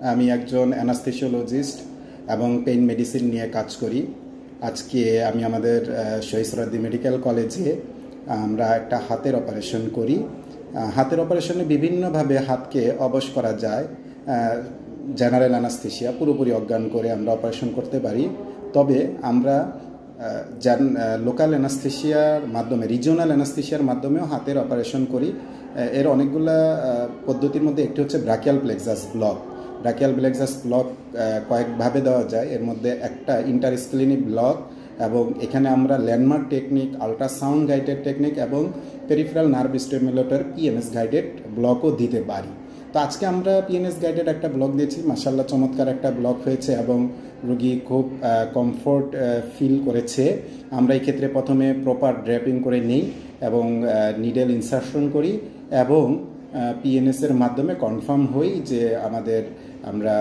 আমি একজন অ্যানাস্থেসিওলজিস্ট এবং পেইন মেডিসিন নিয়ে কাজ করি। আজকে আমি আমাদের শহীদ মেডিকেল কলেজে আমরা একটা হাতের অপারেশন করি। হাতের অপারেশনে বিভিন্নভাবে হাতকে অবশ করা যায়। জেনারেল অ্যানাস্থেসিয়া পুরোপুরি অজ্ঞান করে আমরা অপারেশন করতে পারি। তবে আমরা লোকাল অ্যানাস্থেসিয়ার মাধ্যমে, রিজিওনাল অ্যানাস্থেসিয়ার মাধ্যমেও হাতের অপারেশন করি। এর অনেকগুলো পদ্ধতির মধ্যে একটি হচ্ছে brachial plexus block. Brachial plexus block কয়েকভাবে দেওয়া যায়। এর মধ্যে একটা ইন্টারস্ক্লিনিক ব্লক, এবং এখানে আমরা landmark technique, ultrasound guided technique এবং peripheral nerve stimulator PNS guided ব্লকও দিতে পারি। তো আজকে আমরা পিএনএস গাইডেড একটা ব্লক দিয়েছি, মাশাআল্লাহ চমৎকার একটা ব্লক হয়েছে এবং রোগী খুব কমফোর্ট ফিল করেছে। আমরা এই ক্ষেত্রে প্রথমে প্রপার ড্র্যাপিং করে নিই এবং নিডেল ইনসারশন করি এবং পিএনএসের মাধ্যমে কনফার্ম হই যে আমরা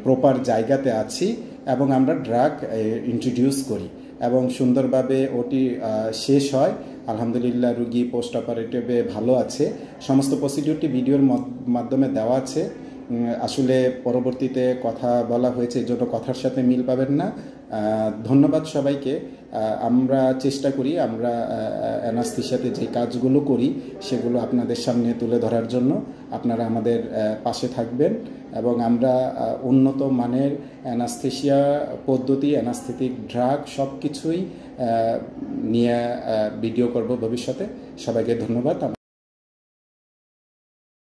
প্রপার জায়গাতে আছি এবং আমরা ড্রাগ ইন্ট্রোডিউস করি এবং সুন্দরভাবে ওটি শেষ হয়। আলহামদুলিল্লাহ রুগী পোস্ট অপারেটিভে ভালো আছে। সমস্ত প্রসিডিউরটি ভিডিওর মাধ্যমে দেওয়া আছে। আসলে পরবর্তীতে কথা বলা হয়েছে, এই জন্য কথার সাথে মিল পাবেন না। ধন্যবাদ সবাইকে। আমরা চেষ্টা করি আমরা অ্যানাস্থেসিয়াতে যে কাজগুলো করি সেগুলো আপনাদের সামনে তুলে ধরার জন্য। আপনারা আমাদের পাশে থাকবেন এবং আমরা উন্নত মানের অ্যানাস্থেসিয়া পদ্ধতি, অ্যানাস্থেটিক ড্রাগ সব কিছুই নিয়ে ভিডিও করব ভবিষ্যতে। সবাইকে ধন্যবাদ।